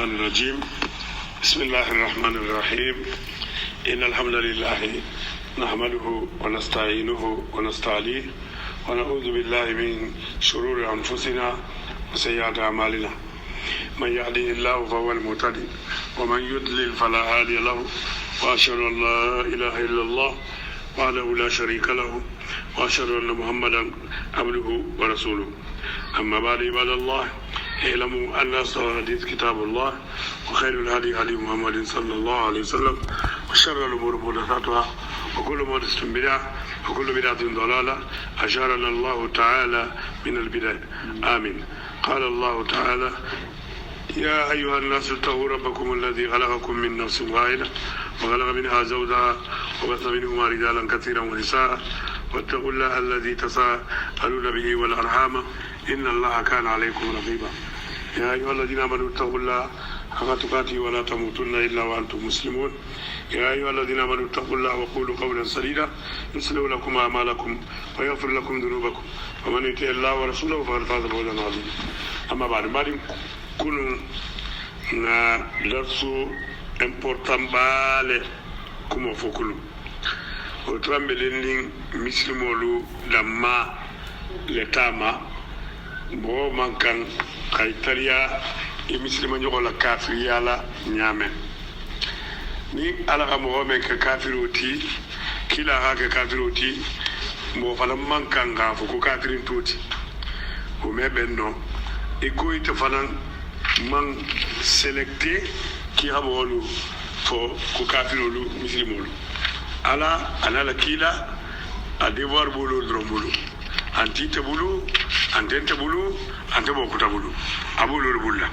الرجيم بسم الله الرحمن الرحيم إن الحمد لله نحمده ونستعينه ونستعليه ونعوذ بالله من شرور أنفسنا وسيئات أعمالنا من يهده الله فهو المهتدي ومن يضلل فلا هادي له وأشهد أن لا إله إلا الله وحده لا شريك له وأشهد أن محمدا عبده ورسوله أما بعد عباد الله اعلموا أن أصدق الحديث كتاب الله وخير الهدي هدي محمد صلى الله عليه وسلم وشر الأمور محدثاتها وكل محدثة بدعة وكل بدعة ضلالة أجارنا الله تعالى من البدع آمين. قال الله تعالى: يا أيها الناس اتقوا ربكم الذي خلقكم من نفس واحدة وخلق منها زوجها وبث منهما رجالا كثيرا ونساء واتقوا الله الذي تساءلون به والأرحام إن الله كان عليكم رقيبا. يا أيها الذين آمنوا اتقوا الله حق تقاته ولا تموتن إلا وأنتم مسلمون. يا أيها الذين آمنوا اتقوا الله وقولوا قولا سديدا يصلح لكم أعمالكم ويغفر لكم ذنوبكم ومن يطع الله ورسوله فقد فاز فوزا عظيما. أما بعد كل درس important baale kuma fokulu o trambe lending muslimolu damma letama bo mankan kaytariya e muslima nyogola kafiriya la nyame ni ala ka mo me ka kafiroti kila ha ka kafiroti mo fala mankan ga foko kafirin toti o me benno e ko ite fanan man selecté ki habolu fo ko kafirolu muslimolu ala anala kila a devoir bolo drombolo antite bulu antente bulu ante bokuta bulu abulu bulla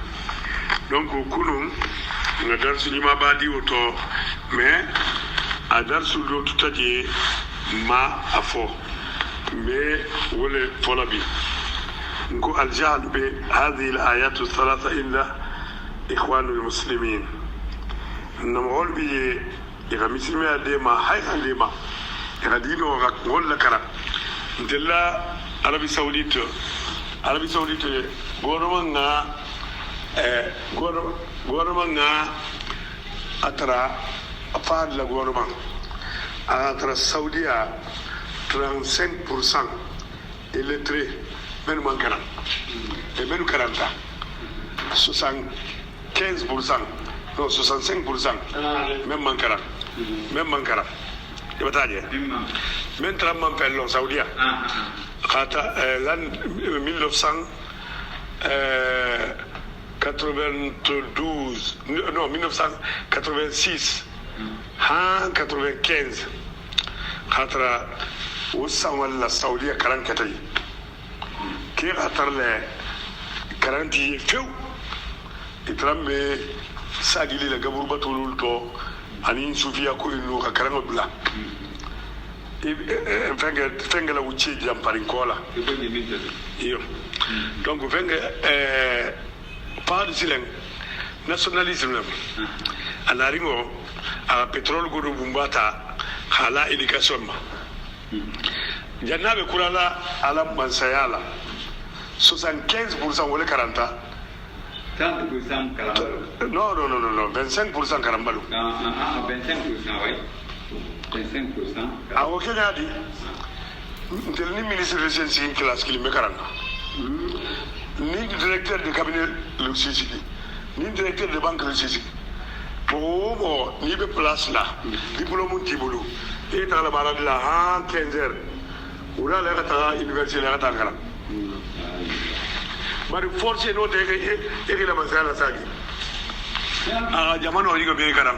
donc kunun na darsu lima badi oto mais a darsu do tutaje ma afo mais wole folabi nko aljahl bi hadhihi alayat الثلاثه الا اخوان المسلمين نمول بي يغا مسلمي ديما هاي ديما يغا دينو غول لكرا ندلا عربي سعوديت غورمنا اترا افاد لا غورمان اترا السعوديه 35% illettrés men mankana et men 40 75%, non 65%, même Mankara. Tu vas dire. Même Tramman Pellon, Saoudia. L'an 1992, non 1986, 95, Khatra Oussam la Saoudia 44. Qui a les 40 feu. itrambe sagili la gabur batulul to anin sufiya ko inno ka karanga dula fenga la wuce jam parin kola iyo donc fenga par silen nationalisme anaringo a petrol go bumbata hala education ma jannabe kurala ala mansayala 75% wala 40 30% Karambalo. Non, 25% Karambalo. 25%, oui. 25%. Ah, ok, Nadi. Le ministre de Sciences et classe qui me caranga. Ni directeur de cabinet le Sisiki, ni directeur de banque le Sisiki. Pour ni de place là, diplôme Tiboulou. Et dans la balade là, 15 heures. Ou là, l'université là, bari force no te e la masala sagi jamano yigo be karam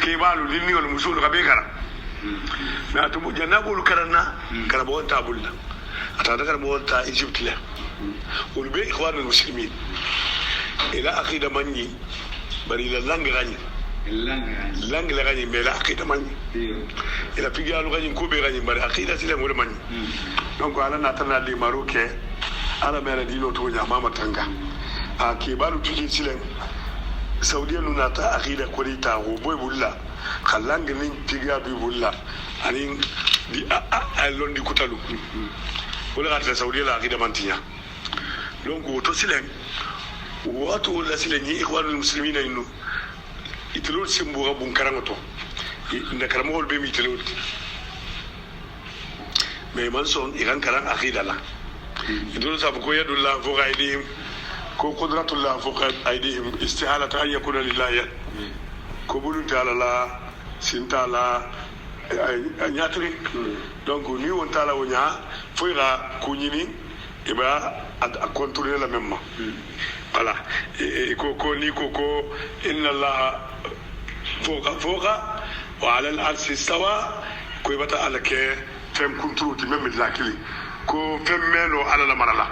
ke balu linni wal musul ka be karam na to janabul karana karabo tabulla ata da karabo ta egypt la ul be ikhwanul muslimin ila aqida manni bari la langue gani langue la gani me la aqida manni ila pigalu gani ko be gani bari aqida silam wala manni donc ala na tan li maroke ala mera dino to nyama matanga a ke balu tuje silen saudiya nuna ta aqida korita ho boy bulla khallang nin tiga bi bulla anin di a londi kutalu wala ta saudiya la aqida mantinya donc to silen wato la silani ikhwanul muslimina inno itulul simbu rabun karangoto inda karamol be mi itulul mais man son iran karan akhida la idul sabu ko yadullah fuqa aydihim ko qudratullah fuqa aydihim istihalata an yakuna lillahi ko bulun ta'ala la sintala nyatri donc ni won tala wonya foira ko nyini iba a contrôler la même voilà ko ni ko inna allah fawqa wa ala al-arshi istawa ko ibata alake fem contrôle même de la clé ko fem melo ala la marala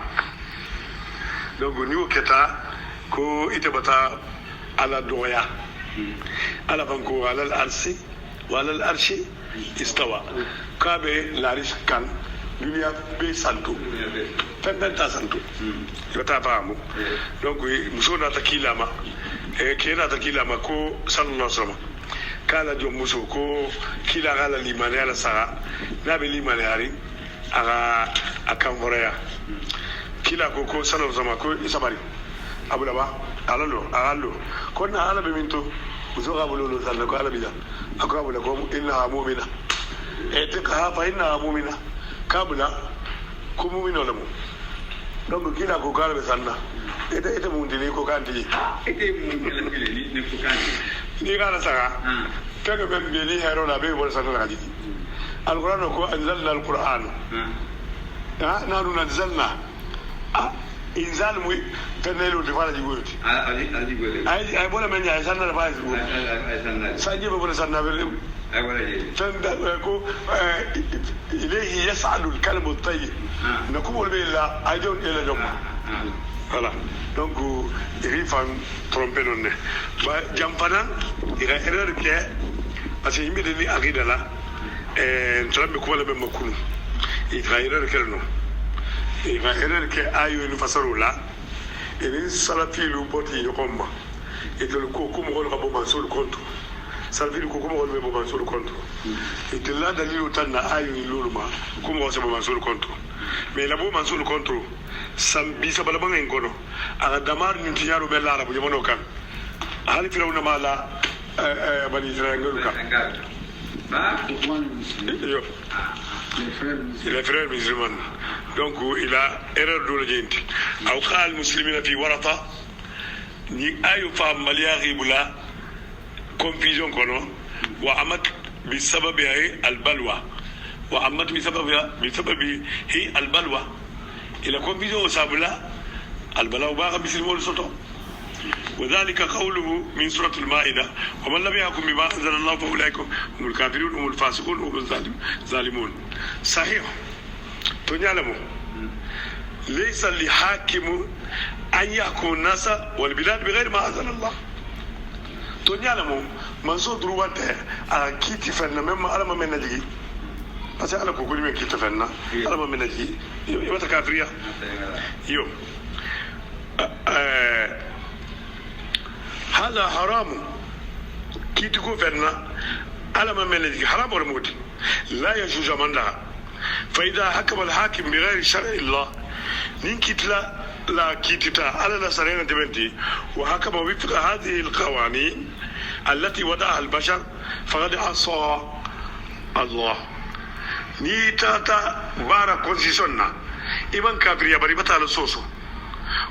donc ni o keta ko itebata ala doya ala banko ala al-arshi wa ala al-arshi istawa kabe laris kan dunia be santo pendanta santo ibata faamu donc muso na takilama kena takilama ko sallallahu alaihi wasallam kala jom muso ko kila gala limane ala sara nabe limane hari aga akan horeya kila ko sallallahu alaihi wasallam ko isabari abula ba alalo ko na ala be minto muso ga bolo sallallahu ko ala bila akabula ko inna mu'mina etika fa inna mu'mina kabula ko mu'mino lamu donc kila ko kala be sanna ite mun dini ko kanti ite mun kala ni ko kanti ni kala saka kaga ben be ni hero la be bol sanna hadi alquran ko anzalna alquran nahnu nazzalna inzal mu tanelo de fala jigoti ay bola men ya sanna la fala jigoti sanje be bol sanna be ko ilayhi yas'alu al-kalimu at-tayyib nakum billah ajon ila jom voilà donc il faut tromper non ne ba jampana ira erreur ke parce que yimbe ni agida la trambe ko wala be makunu ira erreur ke no ira erreur ke ayu ni fasaru la et salafi lu boti yokomba et le ko ko mo ko bo sur le compte salafi ko ko mo ko bo sur le compte et là dalilu tanna ayu ni luluma ko mo so bo sur le compte mais la bo sur le compte sam bisa bala bangen kono aga damar ni tinyaro be lara bu jamono kan hali firawna mala bani israël ka il est frère musulman donc il a erreur de l'agent aw qal muslimina fi warata ni ayu fa maliari bula confusion kono wa amat bi sababi al balwa wa amat bi sababi hi al balwa إلى كونفيزيون سابلا البلاء باغ مسلم والسطو وذلك قوله من سورة المائدة ومن لم يحكم بما أنزل الله فأولئك هم الكافرون هم الفاسقون هم الظالمون صحيح تنعلموا ليس لحاكم أن يحكم الناس والبلاد بغير ما أنزل الله تنعلموا من صوت روانته كيتي فلنا مما ألم من نجي parce que ala ko ko ni ki tafenna ala ma menaji yo ta kafriya yo hada haram ki to fenna ala ma menaji haram wala mut la yajuj man la fa idha hakama al hakim bi ghairi shar'i Allah nin kitla la kitita ala la sarena debenti wa hakama wifqa hadhihi al qawanin التي وضعها البشر فقد عصى الله ni tata bara constitution na iban kafiriya bari bata la soso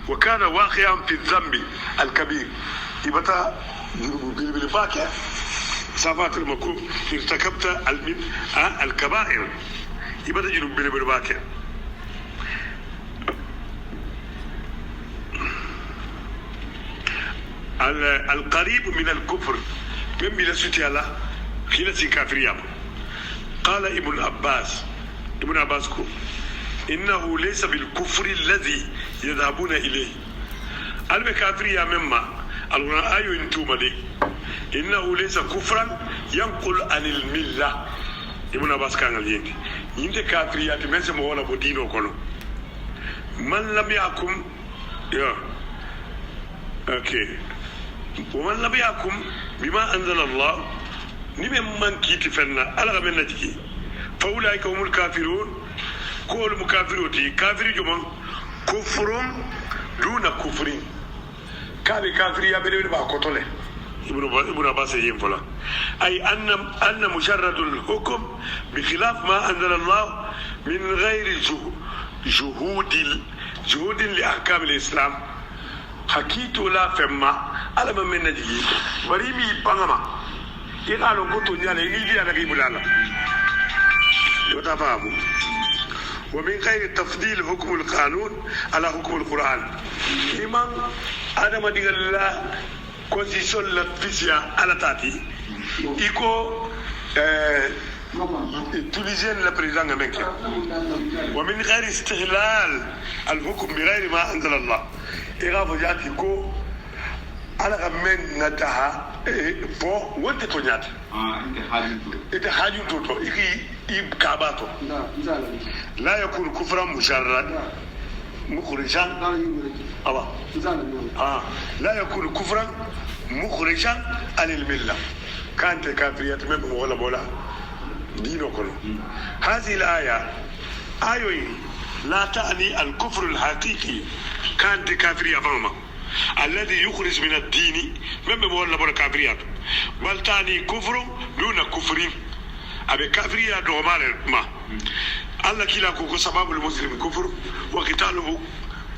wa kana waqi'an fi dhanbi al-kabir ibata bil faqih safat al-makruh irtakabta al-kaba'ir ibata junub bil faqih al-qarib min al-kufr min bila sutiala khilati kafiriya قال ابن عباس كو إنه ليس بالكفر الذي يذهبون إليه الكافر يا مما القرآن آيو انتم لي إنه ليس كفرا ينقل عن الملة ابن عباس كان اليين ينت كافر يا تمسي مولا بدينو كنو من لم يحكم يا اوكي ومن لم يحكم بما أنزل الله نبي من كيت فنا على من نجي فأولئك هم الكافرون كل مكافروتي كافر جمع كفر دون كفر كان كافر يا بني ما قتله ابن عباس ينفلا أي أن مجرد الحكم بخلاف ما أنزل الله من غير جهود لأحكام الإسلام حكيتو لا فما على من نجي بريمي بانما يقالوا كنتو نيانا يجي أنا كي ملالا يتفهموا ومن غير تفضيل حكم القانون على حكم القرآن إمام آدم دي الله constitution la fisia ala tati iko tunisienne la président avec ومن غير استغلال الحكم بغير ما انزل الله إغاف جاتي كو على غمين نتاها فو وانت تونيات انت حاجة توتو إيب كاباتو لا يكون كفرا مجرد مخرجا لا يكون كفرا مخرجا عن الملة كانت كافرية من ولا بولا دينو كله هذه الآية آية لا تعني الكفر الحقيقي كانت كافرية فهما الذي يخرج من الدين من ولا بولا كافرية بل تعني كفر دون كفر أبي كافرية دومال ما الله كلا كوكو سبب المسلم كفر وقتاله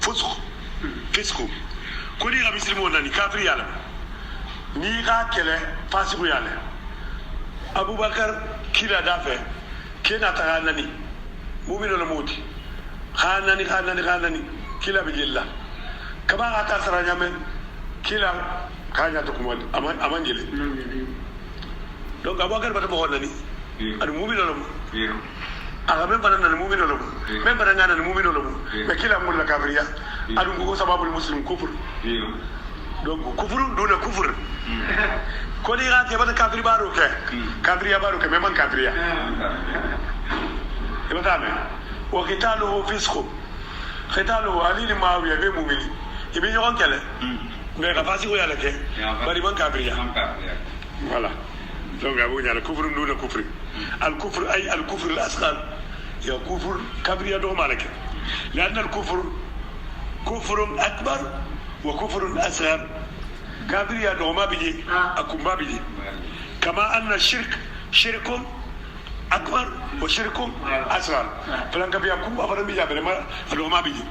فسق كل المسلمون ناني كافر يالا نيغا كله فاسق يالا أبو بكر كلا دافع كنا تغانني مؤمن ولا موت خانني كلا بجلا كما أتاسر نعمل كلا كانيا تكمل أمان جلي donc Abu Bakar bata mo nani adu mu'min wala mo aga même bana nan mu'min wala mo même bana nan mu'min wala mo mais kila mul la kafiriya adu ko sababul muslim kufur donc kufur duna kufur ko ni ga ke bata kafiri baro ke kafiriya baro ke même kafiriya ibata me wa qitaluhu fisq qitaluhu alil ma'awiya be mu'min ibi yon kele mais ga fasi ko yala ke bari man kafiriya voilà donc أبو نيانا كفر دون كفر الكفر أي الكفر الأصغر يا كفر كبير دوم عليك لأن الكفر كفر أكبر وكفر أصغر كبير دوم ما بيجي أكون ما بيجي كما أن الشرك شرك أكبر وشرك أصغر فلان كبير أكون أفضل بيجي بينما دوم ما بيجي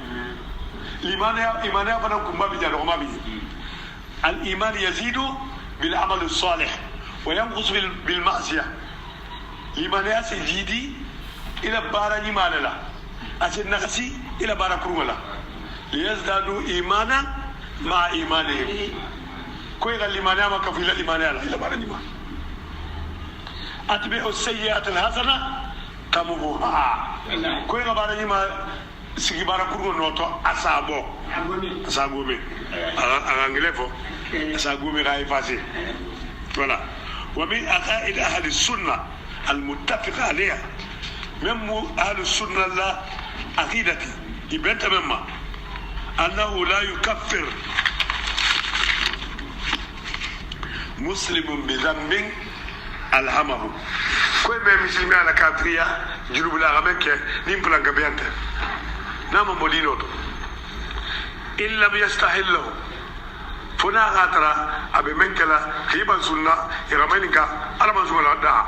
الإيمان أفضل أكون ما بيجي دوم ما بيجي الإيمان يزيد بالعمل الصالح وينقص بالمعصية لمن يأسي جيدي إلى بارا نيمانا أسي نقصي إلى بارا كرولا ليزدادوا إيمانا مع إيمانهم كوي غال إيمانا ما كفيلا إيمانا إلى بارا نيمان أتبعوا السيئات الحسنة تموها كوي غال بارا نيمان سيكي بارا كرولا نوتو أسابو مي أغانجلفو أسابو مي غاي فاسي voilà ومن عقائد أهل السنة المتفق عليها من أهل السنة لا عقيدتي يبنت مما أنه لا يكفر مسلم بذنب ألهمه كل ما مسلم على كافرية جنوب الأغامك نيمبلا غبيانت نعم مولينوت إن لم يستحله فنا غاترا أبي منكلا هيبان سنة يرمينك على من سنة دا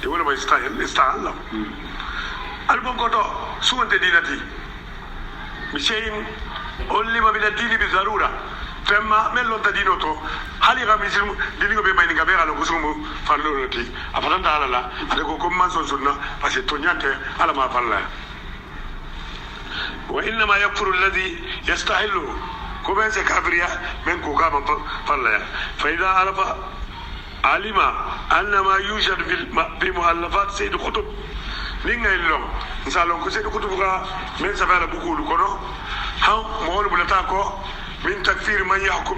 يقول ما يستحل ألبوم كتو سوى دينتي بشيء أولي ما من الدين بضرورة فما من لون تدينه تو هل يغام يسلم دينه بماينك بيغا لو كسمو فالورتي أفضل تعالى لا أدكو كم من سنة بس تونيانك على ما فعل وإنما يكفر الذي يستحله كمان سكافريا من كوكا فلا فإذا عرف علم أن ما يوجد في مؤلفات سيد قطب لينغا اللون نسالون كو سيد قطب من سفر بقول كنو هم مول بلتاكو من تكفير من يحكم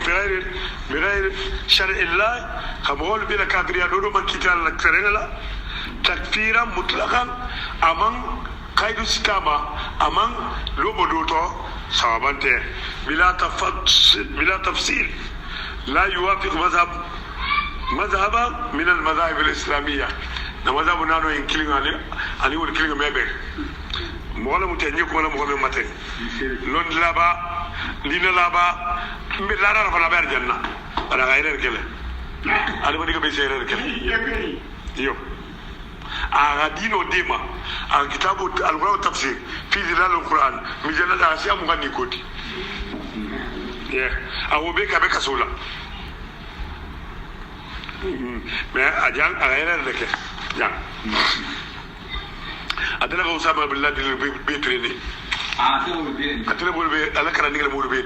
بغير شرع الله كمول بلا كافريا دودو من كتال لكرنا لا تكفيرا مطلقا أمان قيد استاما أمان لوبودوتو صوابنته بلا تفصيل لا يوافق مذهب من المذاهب الإسلامية مذهب نانو ينكلين أني والكلين ما بين مولا متنيك ولا مهم متن لون لابا dina laba mbe lara fa la ber janna ala gairer kele ala woni ko be serer kele yo aga dino dema aga kitabu al-Qur'an tafsir fi dilal al-Qur'an mi jannata asiya mu ngani koti awo be ka be kasula mais ajang aga yere leke jang adala ko Usama bin Laden be traîner tebo be atele bol be ala kala nigel mo be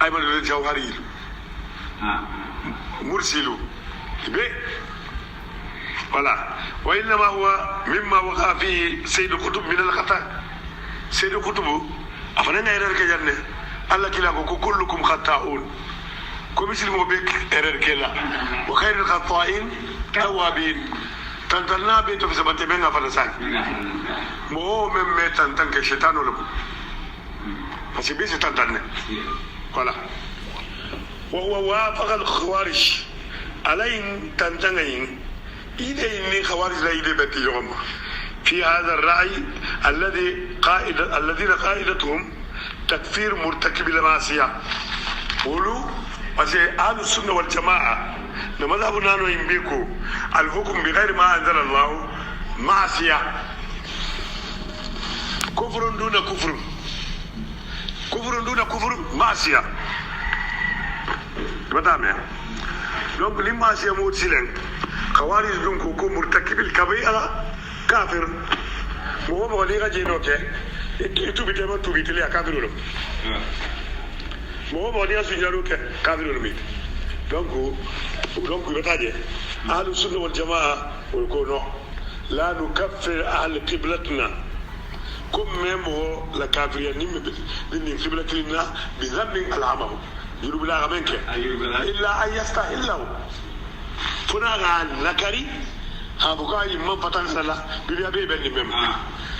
ay ma le jawhari مرسل به ولا وإنما هو مما وقع فيه سيد القطب من الخطأ سيد القطب أفنان إيرر كجنة الله كلا كلكم خطاؤون كمثل بك إيرر كلا وخير الخطائين توابين تنتلنا بيتو في سبت بينا فلسان مو من تنتن كشيطان ولا فسيبي تنتن ولا وهو وافق الخوارج علين تنتنين إذا إني خوارج لا إذا بتي يوم في هذا الرأي الذين قائدتهم تكفير مرتكب المعصية ولو أهل السنة والجماعة لماذا نحن ينبيكو الحكم بغير ما أنزل الله معصية كفر دون كفر كفر دون كفر معصية madame donc l'image est motilen khawarij donc ko murtakib al kabira kafir mo mo li gaji no ke itu bitema tu bitili kafir lo mo mo li asu jaru ke kafir lo mit donc bataje ahlu sunna wal jamaa ko no la nukaffir ahli qiblatuna kum memo la kafiriya ni qiblatina bi dhanbin al-amam يرب لا غمنك إلا أن يستحله فناغا نكري هابوكاي من فتن سلا بيبي أبي بني مم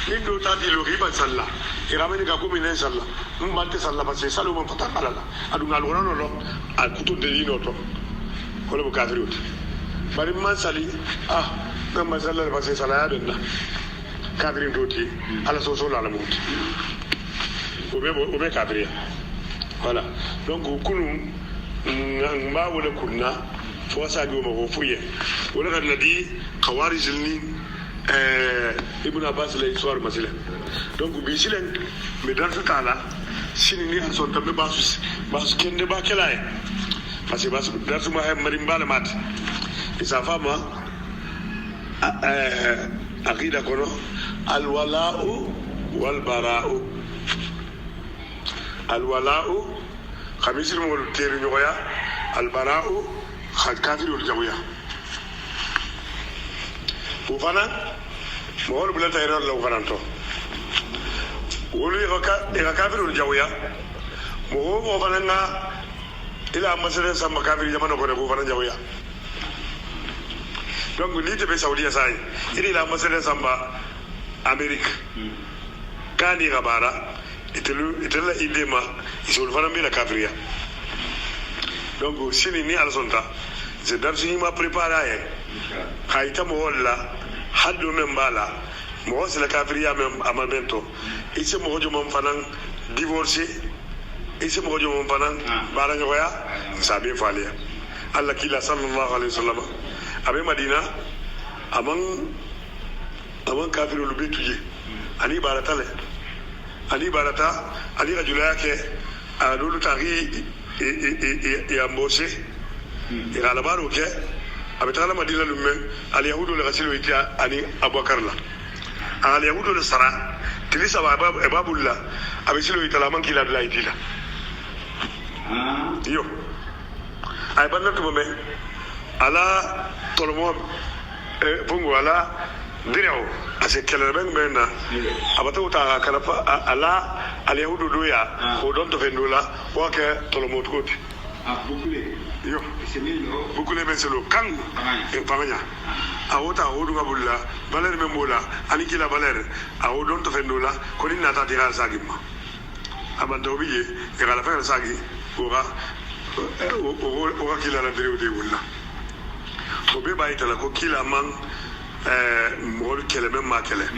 إنه تاتي لو غيبا سلا إرامني كاكو من سلا مبالت سلا بس سلو من فتن على لا أدونا القرآن ولا الكتب دليل أوتو ولا بكافريوت bari man sali ngam sala ba sai sala ya dinna kafirin doti ala so so la muti obe kafiriya voilà donc kunu ngba wala kunna fo sa bi mo fuye wala kan nadi khawarij ni ibn abbas la histoire masila donc bi silen me dan taala sini ni son tambe basu kende ba kelaye parce que basu darsu ma hay mari mbala mat isa fama aqida kono al wala'u wal bara'u الولاء خميس المولتير نويا البراء خالكافر والجويا وفانا مول بلا تيرور لو فانانتو ولي غا كافر والجويا مو فانا الى مسألة سما كافر جمانو كو فانا جويا donc ni te be saudi sai iri la masale samba amerique kani gabara itela indema isul fana bila kafiriya donc sini ni alsonta je dar sini ma préparer hayta mo wala haddo men bala mo wasila kafiriya men amamento ise mo hojo mom fanan divorcer ise mo hojo mom fanan bara ngoya sabe faliya Allah kila sallallahu alaihi wasallam abe madina aman kafirul bituje ani baratale ali barata ali rajula yake adulu tari ya mbose ila labaru ke abetala madina lumme al yahudu la gasilu ita ani abubakar la al yahudu la sara tilisa babulla abesilu ita la man kila la itila yo ay banatu me ala tolmo pungu ala direo ase kele ben mena abata uta kala fa ala al yahudu doya ko don to fendula o ke tolomot koti bukule yo semilo bukule ben selo kan e pamanya awota odu ngabulla baler membola ani kila baler aw don to fendula ko ni nata dira sagimma amanda obiye e kala fa sagi o kila la direo de wulla o be bayitala ko kila man مول كلمة ما كلمة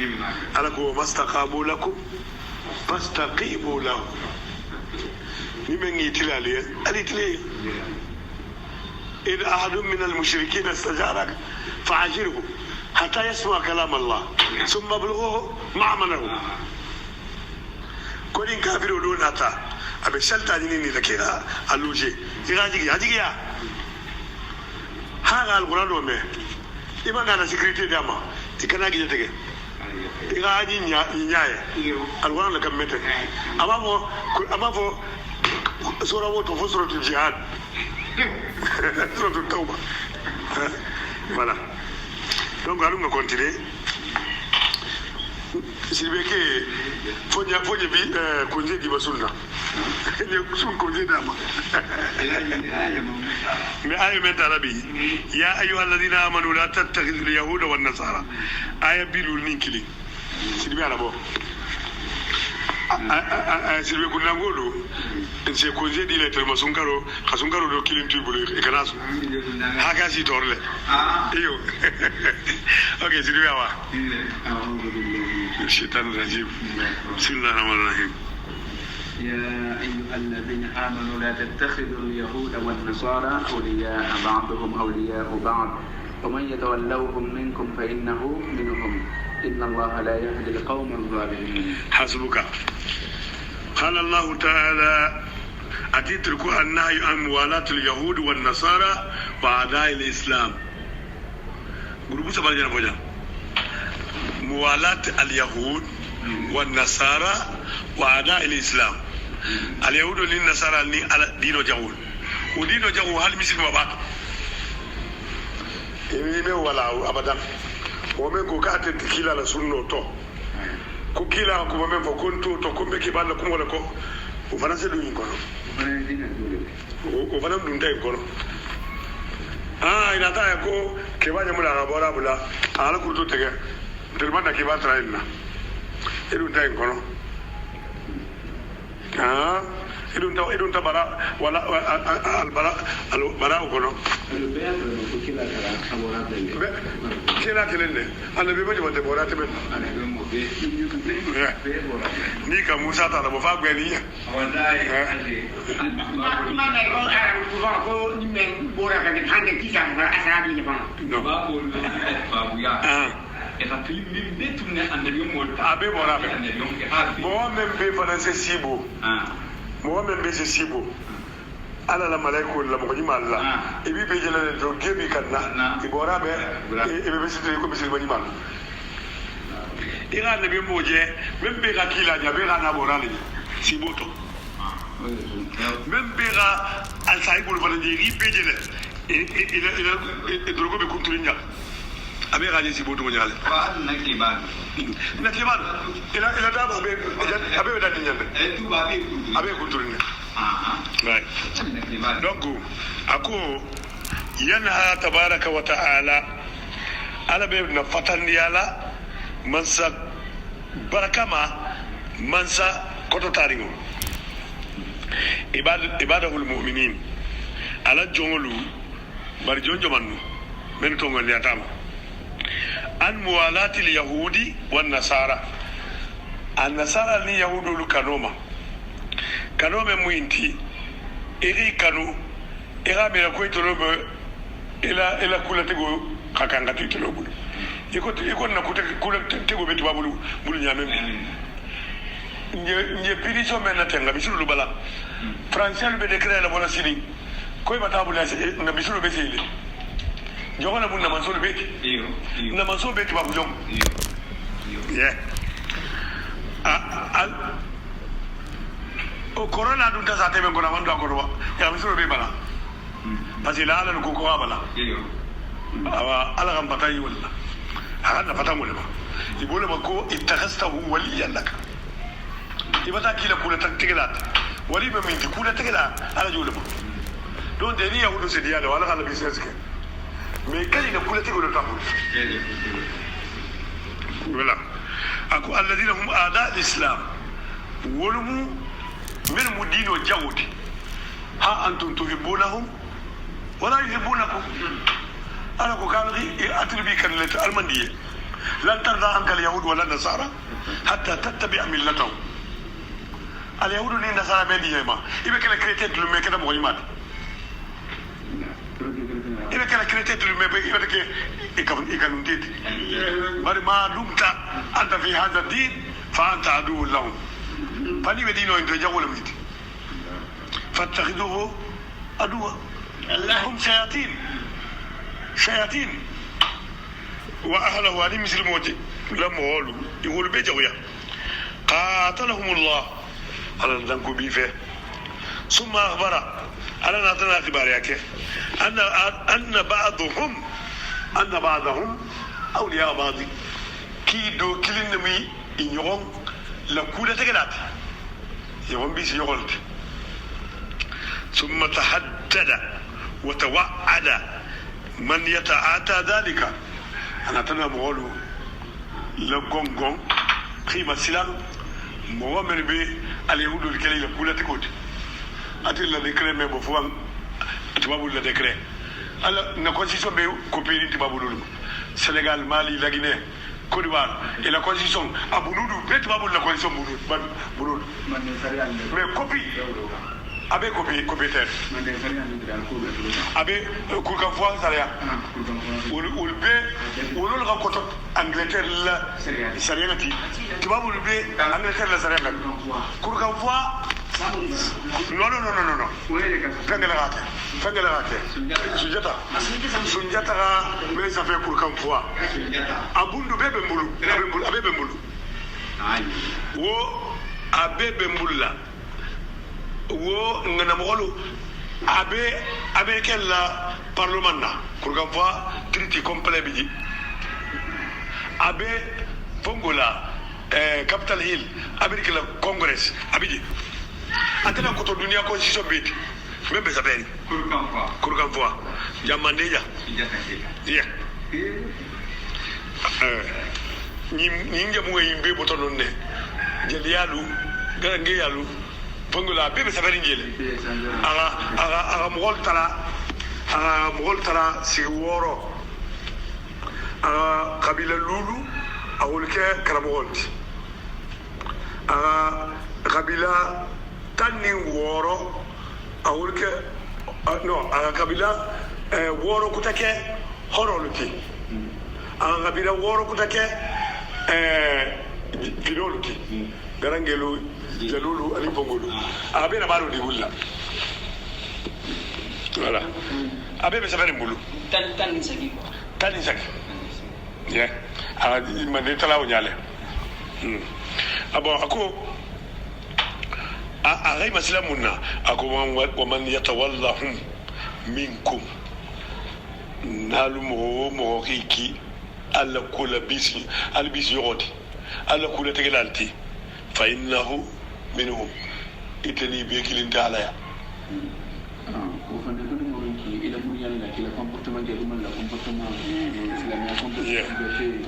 أنا كوا ما استقاموا لكم فاستقيموا له ni men yitilali alitli إن أحد من المشركين استجارك فعجره حتى يسمع كلام الله ثم بلغوه معمنه كل كافر دون أتا أبي سلطة نيني لكيرا اللوجي يراجي يا هذا القرآن ومه إما أنا سكرتي داما تكنا كذا تكى يراجي نياي القرآن لكم متى أما فو سورة وتو سورة الجهاد سورة التوبة voilà donc allons continuer s'il veut que faut bi congé di basunna ne sun congé dama mais ayo men arabi ya ayyuha alladhina amanu la tattakhidhu al-yahuda wan nasara aya bilul ninkili s'il veut ala bo s'il veut kunangolo c'est congé di lettre masunkaro kasunkaro do kilin tubulu e kanasu haga si torle iyo ok s'il veut awa الشيطان الرجيم بسم الله الرحمن الرحيم يا أيها الذين آمنوا لا تتخذوا اليهود والنصارى أولياء بعضهم أولياء بعض ومن يتولوهم منكم فإنه منهم إن الله لا يهدي القوم الظالمين حسبك قال الله تعالى أتتركوا النهي عن موالاة اليهود والنصارى وأعداء الإسلام قلوا سبحانه وتعالى موالاة اليهود والنصارى وأعداء الإسلام اليهود والنصارى دينو جاول ودينو جاول هل مسلم بعض إني ولا أبدا ومن كوكات تكيلا لسنة تو كوكيلا كومن فكنتو تكون بكبار لكم ولا كو وفنا سدوا ينكروا وفنا دونتا ينكروا إن أتا يكو كبار يملا ربورا بلا على كرتو تكه تلمنا كبار تراينا إدون تاين كنو إدون تبارا ولا البراء كنو كلا كلني أنا بيجي بدي بورات من نيكا موسى ترى بفاق بيني ما نقول أنا بفاق نمن بورا كذا هذا كيسا أسرابي نبان abe bora be mo men be faranse sibo mo men be sibo ala la malaiku la mo jima Allah e bi be jela do gebi kanna e bora be e be sitre ko bisil bani mal ira ne be moje men be ga kila ja be ga na bora le sibo to men be ga al saibul faranse ri be jela e drogo be kuntulinya abe gaje si bodu nyale ba na kiban ila da ba abe da nyande tu ba abe kunturine right donc ako yanha tabaraka wa ta'ala ala be na fatan yala mansa barakama mansa koto taringo ibadahul mu'minin ala jongolu bar jonjo mannu men to ngol yatama an muwalati al-yahudi wan nasara an-nasara ni yahudu kanoma muinti iri kanu ira me ko itolobe ila kulate go kakanga titolobu iko na kulate go betu babulu bulu nyame nye piriso men na tenga bisulu bala français be décret la bona sini ko ba tabula na bisulu be sili jogona bunna mansolo beti na mansolo beti babu jom yeah o corona dun ta sate be gona wando akoro ya bisolo be bala parce que la ala ko bala awa ala gam batayi wala hada fatamu le ba ibole mako ittakhastahu waliyan lak ibata kila kula taktilat wali be min kula takila ala juluma don de ni yahudu se diala wala kala business ke mais quand il a politique au temps voilà ako alladhina hum aada al-islam wolumu min mudino jawdi ha antum tuhibbunahum wala yuhibbunakum ana ko kalri atribi kan lat almandiye lan tarda anka al-yahud wala nasara hatta tattabi' millatahum alyahudu ni nasara be di yema ibe kala chrétien dulu me kala mo yimat ibe kala chrétien dulu me be ibe ke ikanun dit bari ma dumta anta fi hadha din fa anta adu lahum fani be dino into jawol mit fattakhiduhu adwa lahum shayatin wa ahlahu ali muslimoti lam wolu yقول بيجويا قاتلهم الله على الذنب بيفه ثم أخبر على ناتنا اخبار ياك ان بعضهم اولياء بعض كي دو كلين مي يوم لا كولا تغلات يوم بيس يقولت ثم تحدد وتوعد من يتعاتى ذلك انا تنا بقولوا لغونغون قيمه سلام مؤمن به اليهود الكلي لكولا تكوت اتل لا ديكري مي بوفوان تبابو لا ديكري ala na constitution be coopérer tibabululu Sénégal Mali la Guinée Côte d'Ivoire et la constitution abuludu betibabul la constitution bululu mais copie abe copie terre abe kurka fois saria ulbe ulul ga koto Angleterre la sariati tibabul be Angleterre la saria kurka fois non fengelagate sunjata mais ça fait pour kam fois abundu bebe mbulu abebe mbulu wo abebe mbulla wo ngana mogolu abe kella parlement na pour kam fois treaty complet biji abe fongola Capitol Hill America la Congress abiji atela koto dunia constitution bit membe sabeni kurkan fois jamandeja yeah nyinga mu yimbe botonon ne jelialu garange yalu fongola bebe sabeni ngele aga mogol tala si woro kabila lulu awolke karamogolti kabila tani woro awulke no kabila woro kutake horoluti kabila woro kutake filoluti garangelu jalulu ali bongolu abena balu di bulla voilà abebe sabere mbulu tani saki yeah mane talaw nyale abo ako أغير مسلمنا أكون ومن يتولهم منكم نالو موكيكي على كل بيسي على بيسي يغودي على كل تجلالتي فإنه منهم إتني بيكلين تعالى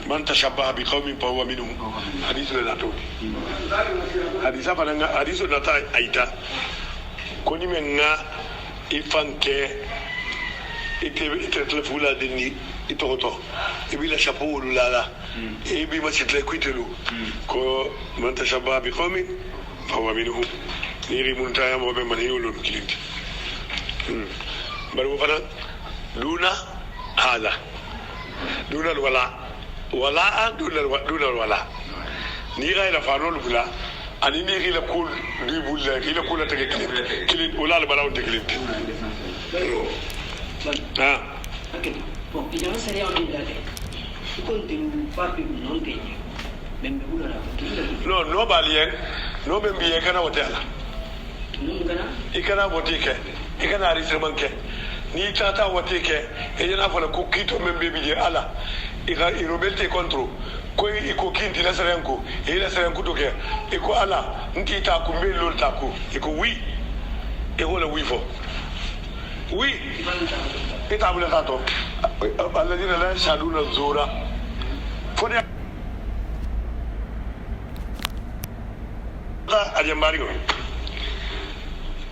من تشبه بقوم فهو منهم حديث لا تقول حديث فلان حديث نتا أيتا كوني منا إفانك إتلفولا دني إتوتو إبلا شابو لا إبي ما تتلقيتلو كو من تشبه بقوم فهو منهم نيري منتهى موبي من يقولون كلينت بل فلان دون هذا دون الولاء ولاء دون الولاء نيغا الى فانول بلا اني نيغي لا كول لي بولا الى كول تك كلين ولا البلاو تكلين اوكي بون اذا سريع من ذلك كنت بابي نون كي من بقول no balien no be biye kana wotela ikana botike ikana risremanke ni tata wotike ejena fala ko kito membe bije ala ika irobelte kontro ko iko kinti la sarenko e la sarenko to ke iko ala nti ta ku mbelol ta ku iko wi e wala wi fo wi ita bula ta to alladina la yashaduna zura fo ne Adjambari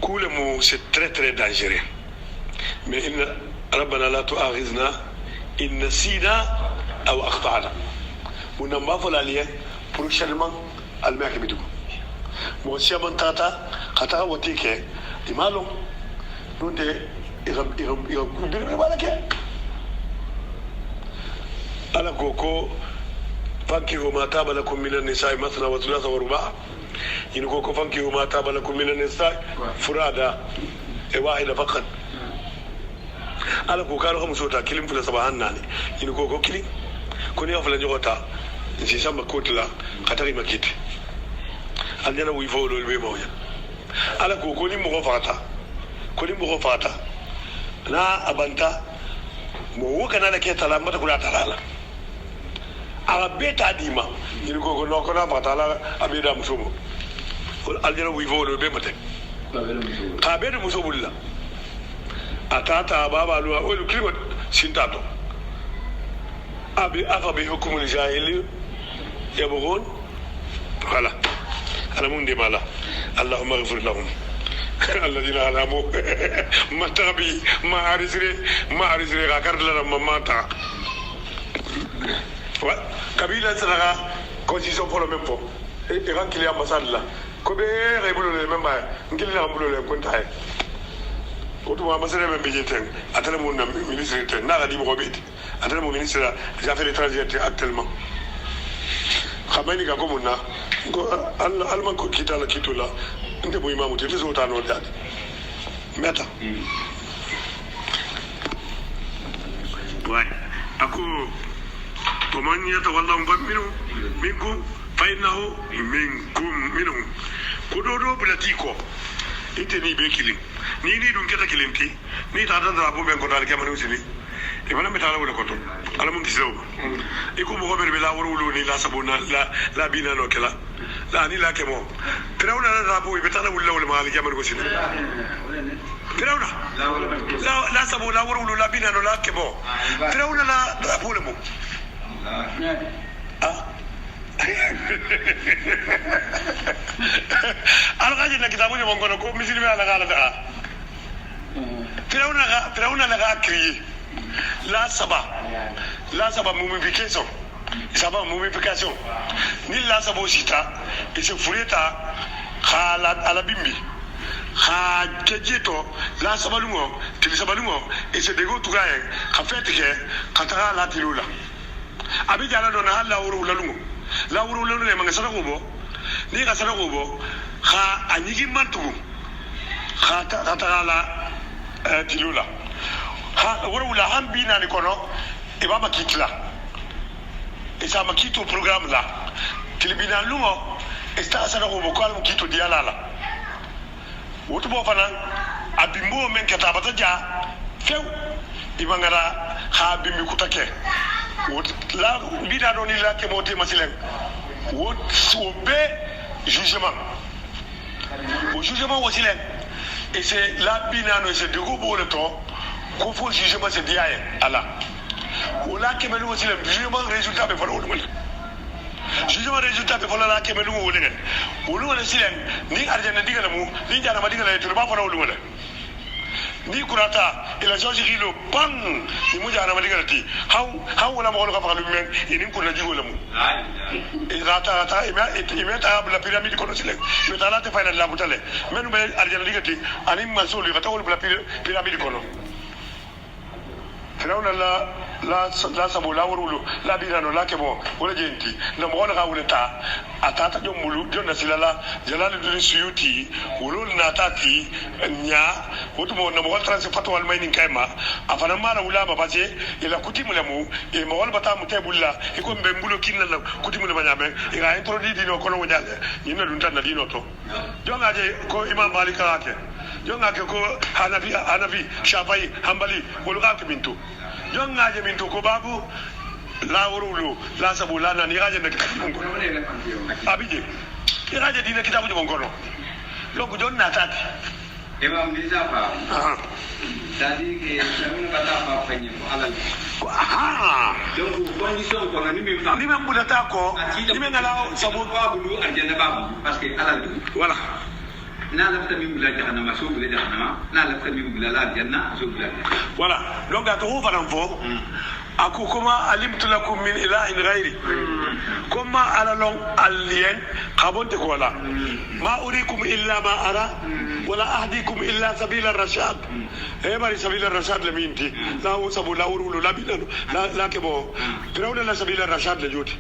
كولمو c'est très très dangereux mais إن ربنا لا تؤاخذنا إن نسينا أو أخطأنا ونما فلاليه prochainement الماك بيدو mo siaman tata kata wati ke imalo nunde ira kubir balake ala koko fankihu ma taba lakum minan nisa'i mathna wa thulatha wa ruba' in koko fankihu ma taba lakum minan nisa'i furada wahida faqat ala ko kala ko musota kilim fula sabahan nani in koko kilim ko ni afala jota si samba kotla katari makiti alnyana wi fo lo be mawya ala ko ni mo fata na abanta mo wukana da ke tala mata kula talala ala beta dima in ko no ko na fatala abeda musumo alnyana wi fo lo be mate ka be musubulla atata baba lo o klima sintato abi afa bi hukumul jahili يبغون خلا أنا من دي مالا اللهم اغفر لهم الذين علموا ما تابي ما أرزري غاكر لنا ما تا كبيرة سنغا كونسيسيون فولو ميم فو إيران كلي أمباساد لا كوبي ريبولو لي ميم باي نكلي نامبولو لي كونتاي وتو أمباساد ميم بيجيتين أتلا مون مينيستر تين ناغا دي مغوبيت أتلا مون مينيستر جافير étrangères actuellement khamani ka ko munna ko alman ko kitala kitula nde bo imamu te fiso tano dadi meta ako to man yatawallahu minkum fa innahu minkum minhum ko do bulatiko ite ni be kilin ni dun keta kilinti ni ta da bo ben ko dal kamani usini e wala metala wala ko to ala mun kislo iko mo gober be la woro ni la sabuna la bina no kala la ni la kemo firawna la rabu be tala wala ma ali jamal ko sin firawna la sabu la woro la bina no la kemo firawna la rabu le mo algaji na kitabu ni mongono ko misilme ala gala da firawna la ga kriye la saba mumification saba mumification ni la saba sita et se fureta khala ala bimbi kha kejeto la saba lungo tili saba lungo et se dego tugaye kha fete ke khatara la tilula abi jala don hala wuru la lungo ne manga sada gobo ni ga sada gobo kha anyigi mantu kha khatara la tilula ha wala hambi na ni kono e baba kitla e sama kito programme la tilbina lungo e sta sana ko ko almu kito diala la wotu bo fana abimbo men kata bata ja few ibangara ha bimbi kutake wot la bida do ni la ke moti masilen wot so be jugement au jugement wosilen et c'est la bina no c'est de go le to ko fo jugement c'est diaye ala wala kemelu wasi le jugement résultat be folo wala jugement résultat be folo la kemelu wala ngel wala silen ni arjana digala mu ni jana ma digala to ba folo wala ni kurata ila joji gilo bang ni mu jana ma digala ti haw wala mo ko fa lu men ni ko na jigo la mu rata ime ta la pyramide ko silen me ta la te fa la butale menu be arjana digati ani ma soli rata wala pyramide ko no firawna la sabu la wurulu la birano la kemo wala jenti na mo wala wulata atata jombulu jonna silala jalaluddin suyuti wulul na tati nya wotumo na mo wala transe fatwa al maynin kayma afana mala wulama baje ila kutimu lamu e mo wala bata mutebulla e ko mbe mbulo kinna kutimu la nyame e ga introduit dino kono wonyale yina dun tan na dino to jonga je ko imam malik ake jonga ke ko hanafi shafai hanbali wala ka mintu jonga je mintu ko babu la wurulu la sabu la nan yaje nek mungo abije yaje dina kitabu mungo no donc jonna tati imam bisa pa tadi ke sabun kata apa penye alal donc condition ko ni mi mbulata ko ni me ngala sabu babu arjana babu parce que alal voilà na la tamim bila jahannama so bila jahannama na la tamim bila la janna so bila voilà donc ato ho fanan fo aku kuma alimtu lakum min ilahin ghairi kuma ala long alien kabonte ko la ma urikum illa ma ara wala ahdikum illa sabila rashad e bari sabila rashad le minti la usabu la urulu la bidano la kebo trawna la sabila rashad le joti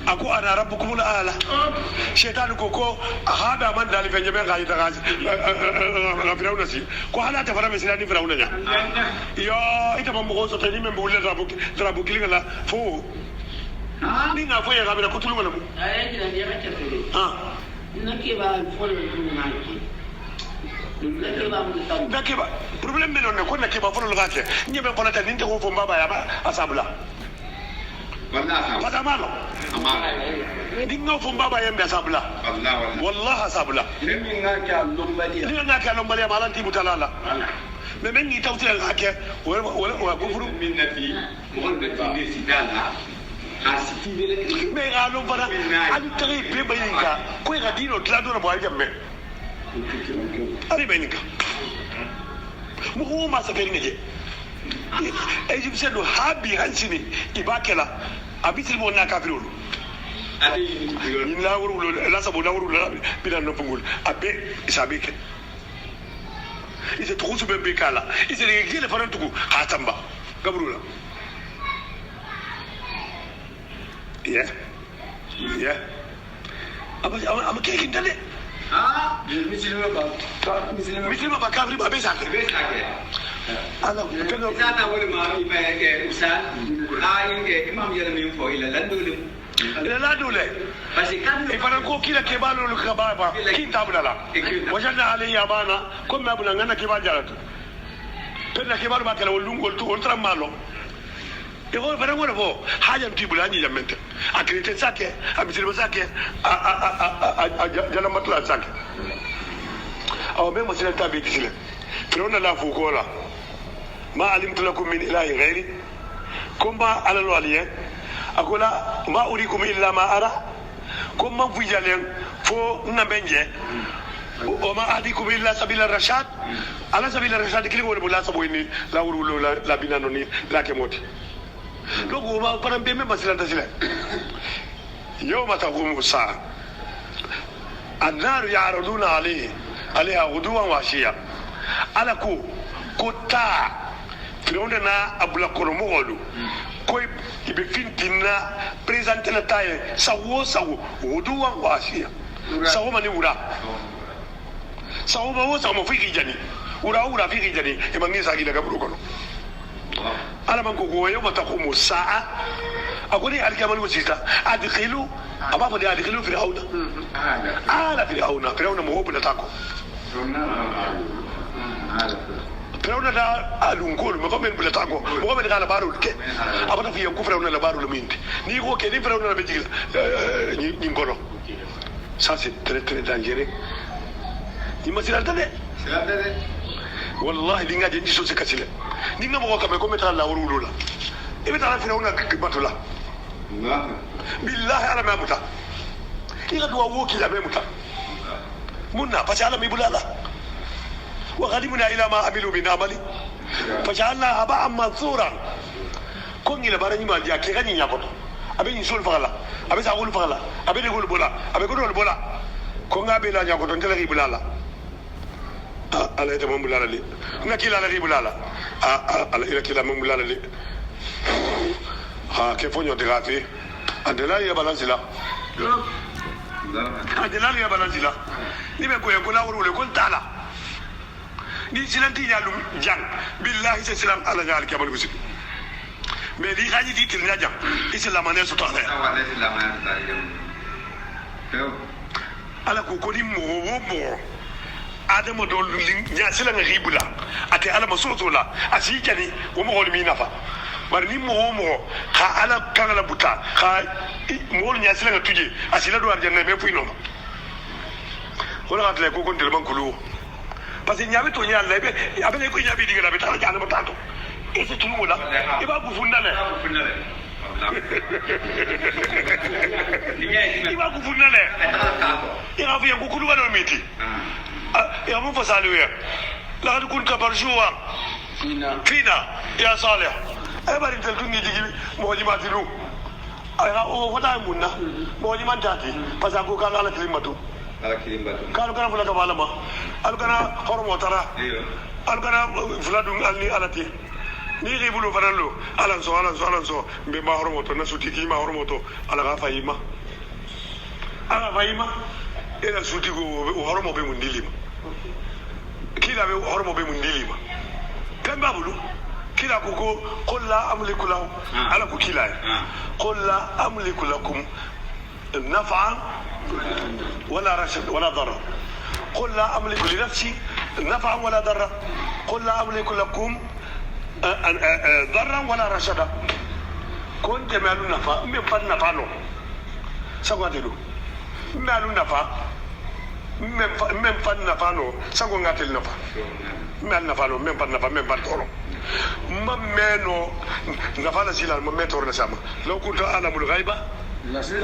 aku ana rabbukum ala shaytan ko hada man dali fe nyebe gayi tagasi firawna si ko hala ta fara mesila ni firawna nya yo ita mo ko so tani membo le rabu kilinga la fo ni nga fo ya gamira kutulu wala mu ay dina dia ka tefele nake ba fo le ngaki nake ba problem me non ko nake ba fo lo gake nyebe ko la tan ninte ko fo mbaba ya ba asabula والله malo dinga fo mbaba yembe asabula wallahi asabula ni ngaka lombali malan ti butalala mais men ni tawtira ngake wala gufuru min nafi mo be ni sidala asiti bele mais alo bara ali tari be bayinka ko ga dino tlado na boy jamme ari bayinka mo ko ma sa feri nge Egyptian no habi hansini ibakela abitil mo na kafirulu adi ni la wuru la sabu la wuru la bidan no fungul abe isabike ise tukusu be kala ise le gele farantuku hatamba gabrula yeah ama kekin dale misilima ba kafiri ba be sake ala pego sana wala ma iba ke usan ayin ke imam yala min fo ila landulum ila ladule basi kan e faran ko kila ke balo lu khababa kin tabulala wajana alayya bana ko ma bula ngana ke ba jaratu penna ke balo ba kala wolungol to on tramalo e ho faran wala fo hajan tibula ni jamente akrite sake abisil sake a jala matla sake aw me masila tabi kisile firona la fu ko la ما علمت لكم من إله غيري كما على الواليين أقول ما أريكم إلا ما أرى كما في جالين فو نبنجة وما أهديكم إلا سبيل الرشاد على سبيل الرشاد كل يوم ولا سبويني لا ورولو لا بينانوني لا كموت لو ما فرام بيمي مسلا تسلا يوم تقوم الساعة النار يعرضون عليها غدوا وعشيا على كوتا firawna na abula koromogolu ko ibe fintina presente na taye sawo wuduwa wasiya sawo mani wura sawo ba wo sawo fiki jani wura fiki jani e mangi sagi daga burukono ala man ko go yawma taqumu sa'a akoni alkamal wasita adkhilu aba fa adkhilu fir'auna ala fir'auna mo hobula tako firawna da alunkolu mo komen bula tako mo komen gala barul ke abata fi yanku firawna la barul minti ni ko ke ni firawna la be jigla ni ngolo ça c'est très très dangereux ni masila dale wallahi dinga je so se kasile ni ngamo ko kame ko meta la wurula e meta la firawna batula billahi ala ma muta ila do woki la be muta munna pa ala mi bulala وقدمنا إلى ما عملوا من عمل فجعلنا هباء منثورا كون إلى بارني ما جاء كي غني ياكل أبي يسول فغلا أبي سأقول فغلا أبي يقول بولا أبي يقول بولا كون أبي لا ياكل أنت لا يبلا لا على إذا ما بلا لي نكيل على يبلا لا على إذا كلا ما بلا لي كيف يودي أدلال يا بالانسلا أدلال يا بالانسلا نبي كوي كلا ورولي كل تعالى ni silanti yalum jang billahi sa salam ala ngal kabal gusit mais li xani di til jang islam ne so taale ala ko ko di mo adamo do nya sila nga ribula ate ala masoto la asi jani wo mo hol mi nafa bar ni mo kha ala kala buta kha mo nya sila nga tuje asila do arjanna me fuino wala atle ko kon del man kulu parce que nyabe to nyalla be abele ko nyabe diga be tan jana matato e se tunu wala e ba gufundale e ba gufundale e ga fi yangu kulu wala miti e amu fasalu ya la kun ka barjuwa فينا يا صالح أبدا تلتوني جيجي مهاجمات لو أو فتا منا مهاجمان تاتي فسأكو كان على كلمته كانوا فلا كبالما قالوا كان حرم ترى قالوا كان فلان على تي ni ribulu fanalo alanso be ma horomoto na suti ki ma horomoto ala ga fayima ila suti go horomo be mundilima kila be horomo be mundilima kan babulu kila ko qul la amliku lahu ala ko kila qul la amliku lakum naf'a wala rashad wala darar qul la amliku li nafsi naf'a wala darar qul la amliku lakum ضرا ولا رشدا كنت مالو نفا من فن نفانو سقواتلو مالو نفا من فن نفانو سقواتل نفا مال نفانو من فن نفا من فن تورو ما منو نفانا سيلا ما متور نسامة لو كنت أعلم الغيبة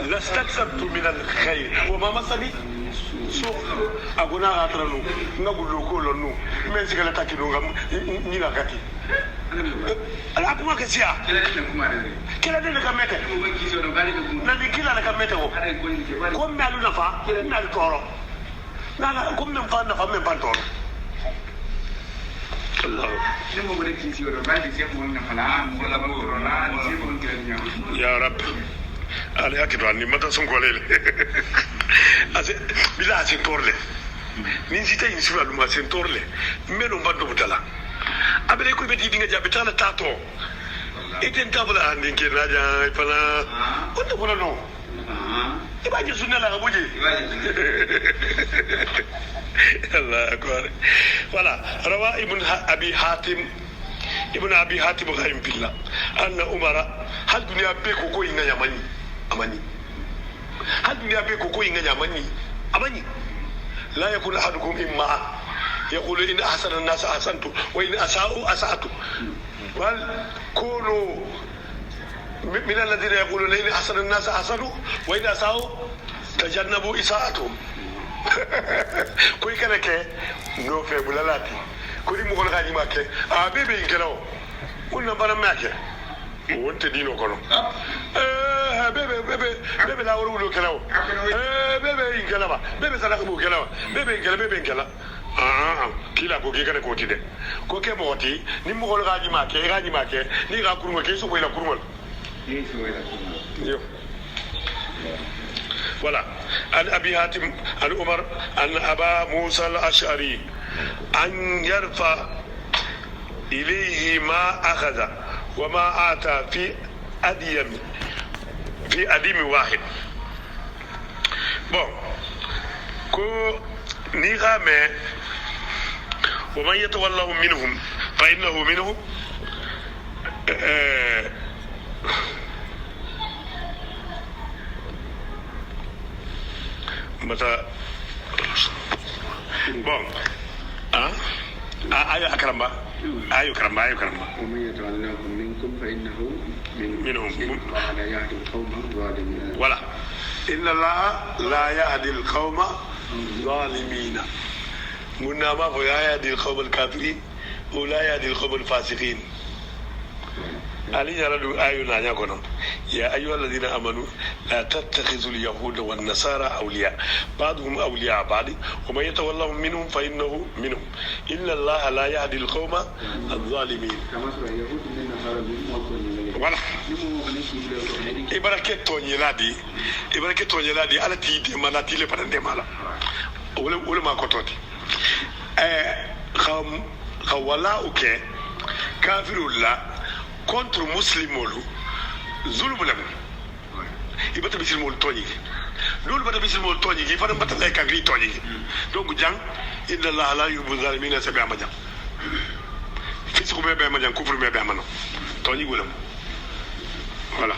لاستكثرت من الخير وما مسني سوء أقول أترنو نقول له كلنو من سكلا تكينو نينا كاتي ala kuma ka siya kila de ka mete na di kila ka mete ko me alu nafa na di toro na ko me fa nafa me ban toro Allah ni mo gode kisi do ba di se mo na fala mo la mo rona di mo ngenya ya rab ala yakido ni mata sun golele ase bila se torle ni sita in sura lu ma se torle me no bando butala abele ko beti dinga jabe tala tato eten tabla andi ke raja fala onto bono no ibaje sunna la buje Allah akbar wala rawa ibn abi hatim ghaim billah anna umara hal dunya be ko inga yamani amani hal dunya be ko inga yamani amani la yakun ahadukum imma يقول إن أحسن الناس أحسنت وإن أساءوا أسأت كونوا من الذين يقولون إن أحسن الناس أحسنوا وإن أساءوا تجنبوا إساءتهم كوي كنك نو في بلالاتي كوي مغل غادي ماك بيبي إنكلاو قلنا بنا ماك وانت دينو كنو بيبي لا ورولو كلاو بيبي إنكلا بيبي سلاكمو كلاو بيبي إنكلا kila ko ke kana ko tide ko ke boti ni mo gol gaji make ni ga kuruma ke so wela kuruma yo voilà an abi hatim an umar an aba musa al-ash'ari an yarfa ilayhi ma akhadha wa ma ata fi adim wahid bon ko ni ga me ومن يتولهم منهم فإنه منهم متى بون أيوة أكرم ومن يتولهم منكم فإنه منهم ولا يهدي القوم الظالمين ولا إن الله لا يهدي القوم الظالمين قلنا ما هو يهدي القوم الكافرين ولا يهدي القوم الفاسقين علي يردو آيونا يقولون يا أيها الذين آمنوا لا تتخذوا اليهود والنصارى أولياء بعضهم أولياء بعض ومن يتولهم منهم فإنه منهم إن الله لا يهدي القوم الظالمين voilà ibarake tonyeladi ala tiite mala tile patande mala wala ma kototi khawala uke kafirullah contre muslimolu zulmulam ibata bisilmol toñi lolu bata bisilmol toñi gi fana bata lay kagri toñi donc jang inna allah la yuhibbu zalimin sab'a majam fisku be majam kufru be amano toñi gulam voilà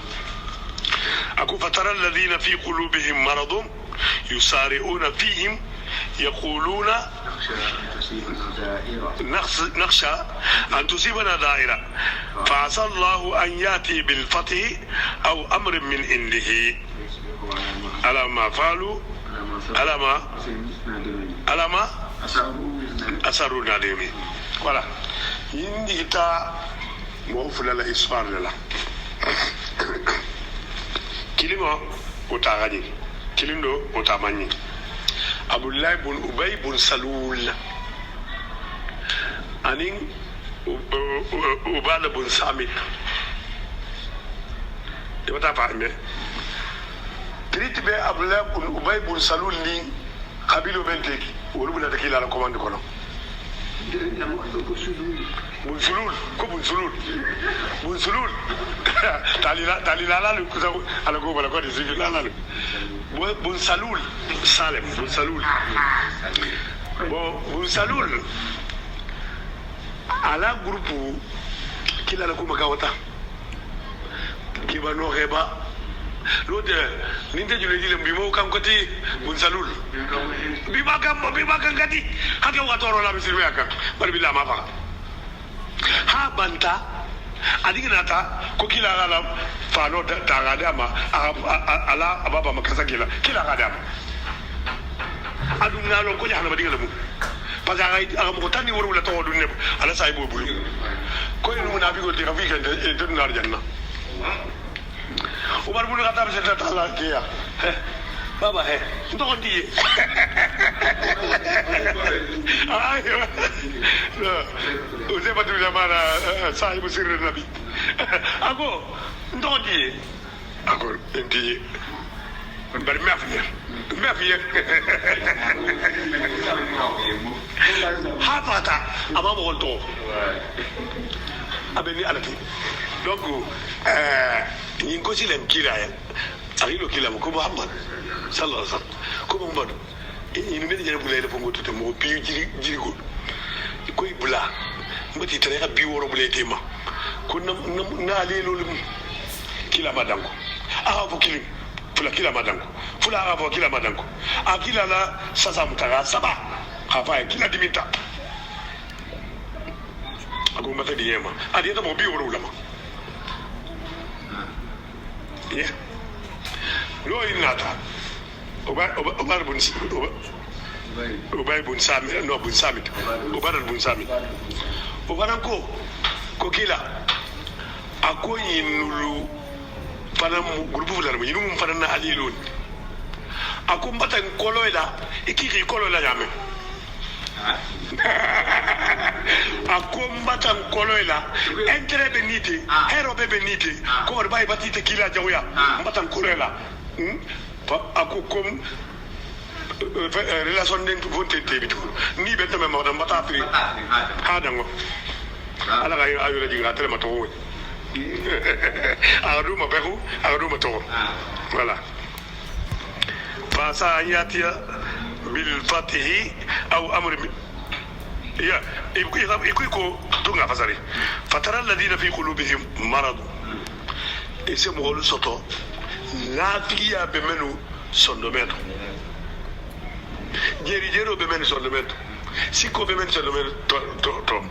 aku fatara alladhina fi qulubihim maradun yusari'una fihim يقولون نخشى أن تصيبنا دائرة فعسى الله أن يأتي بالفتح أو أمر من عنده على ما فعلوا على ما أسروا نادمين voilà yindita mo fulala histoire de la kilimo utagani kilindo utamani Abdullah ibn Ubay ibn Salul anin Ubada ibn Samit yota parme tritbe Abdullah ibn Ubay ibn Salul ni qabilo benteki wolu bula takila la commande kono bun sulul talila la lu kuza ala go bala ko de zivi la bun salul salem bun salul bun salul ala groupe kila la ko magawata kiba no heba lode ninte jule jile mbimo kam koti bun salul bima kam kati hake watoro la bisirwe aka bari bila mafa ha banta adiginata ko kila ala fano tagadama ala ababa makasa kila gadama aduna lo ko jahana madigala mu paga am ko tani woro la to du ne ala say bobu ko ni na bi ko de rafi kan de nar janna Umar bin Khattab se tala kia baba he ndo ko diye ayo uze batu jamana sahibu sirri nabi ako ndo ko diye ako ndi bari mafiya hafata ama mo to abeni alati donc ñi ko ci len kila ya arilo kila ko Muhammad sallallahu alaihi wasallam ko Muhammad ñi ne jere bu lay def ngo tuté mo bi jiri ko koy bula mbati tere ka bi woro bu lay tema ko na le lolu kila madanko fo kili fula kila madanko fula fo kila madanko akila la sasa mutaga saba hafa kila dimita ako mbata di yema adieta mo bi woro lama yeah lo inata Ubay bun Samit no bun Samit Ubay bun Samit Ubay ko kila ako yinulu panam groupe fular mo yinum fanana alilon ako mbatan koloila ikiri koloila yame ako mbatan koloila entre benite hero benite ko bay batite kila jawya mbatan koloila ako kom relation den fonte tebitu ni be tamé mo dam bata pri ha dango ala ga ayo la diga tele mato wo adu ma behu adu ma to voilà fa sa yati bil fatihi aw amr ya ikuy ko dunga fasari fatara alladhina fi qulubihim marad ismu wolu soto lafiya be menu sondometo jero be menu sondometo siko be menu sondometo to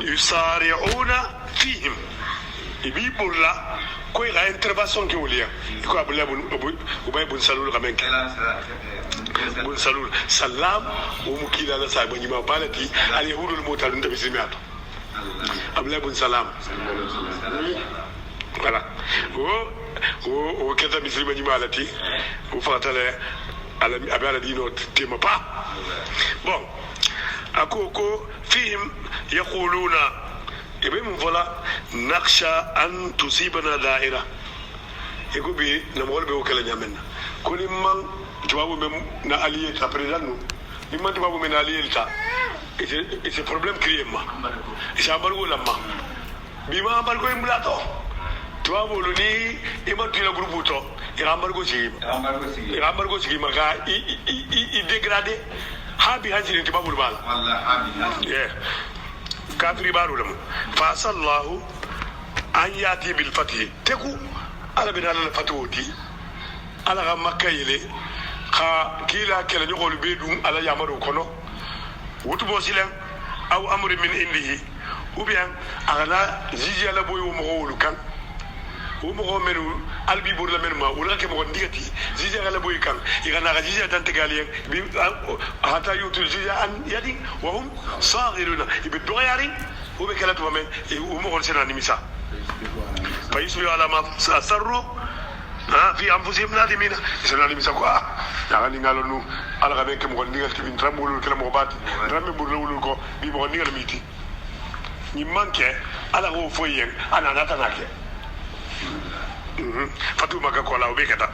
yusari'una fihim ibi bulla ko ila intervention ke wuliya ko abula ubay bun salul kamen bun salul salam o mukila la sa bani ma balati al yahudul mutalun da bismiyato abula bun salam voilà o keta misri bani malati o fatale ala abala dino tema pa bon akoko fihim yaquluna ibn vola nakhsha an tusibana da'ira igubi na mo be o kala nyamenna ko limman tubabu mem na allié ta président no limman tubabu men allié ta et ce problème créé ma et ça bargo lamma bima bargo imlato tubabu lo ni iman tu la groupe to irambargo sigi maka i dégradé habi hanjini tubabu bala wallahi yeah kafiri baru lam fa sallahu an yati bil fatih teku ala bin ala fatoti ala ga makayele kha kila kala ni gol bedum ala yamaro kono wutu bo silen aw amri min indihi ou bien ala jiji ala boy mo wolu kan o mo menu albi bur la menu ma wala ke mo ndigati jija gala boy kan igana ga jija tan tegalien bi hata yutul jija an yadi wa hum saghiruna ibdo yari o be kala to men o mo sena nimisa faysu ala ma asarru في أنفسهم نادمين سنادم سكوا يعني قالوا إنه على غبين كم غني قال تبين ترموا له كلام غبات ترموا بقولوا له كو بيبغني قال ميتي نيمان كه على هو فوين أنا ناتناك فتو ما كقولا وبيكتا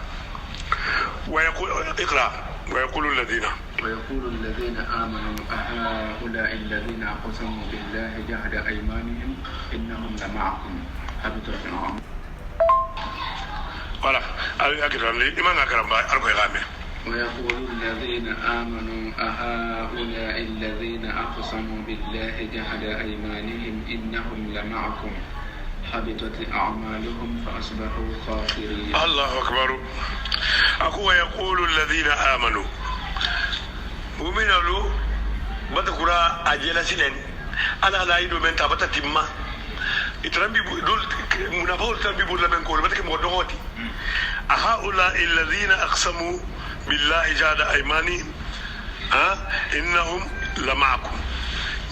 ويقول اقرأ ويقول الذين آمنوا أهؤلاء الذين أقسموا بالله جهد أيمانهم إنهم لمعكم حبطت أعمالهم voilà akran li imam akram ba arko game ويقول الذين آمنوا أهؤلاء الذين أقسموا بالله جهد أيمانهم إنهم لمعكم حبطت أعمالهم فأصبحوا خاسرين الله أكبر أكو يقول الذين آمنوا ومن له بدكرا أجل سنين أنا لا يدو من تابت تيما itrambi dol munafaqul tambi bulla ben ko batake mo dogoti ahaula alladhina aqsamu billahi jada aymani innahum lama'akum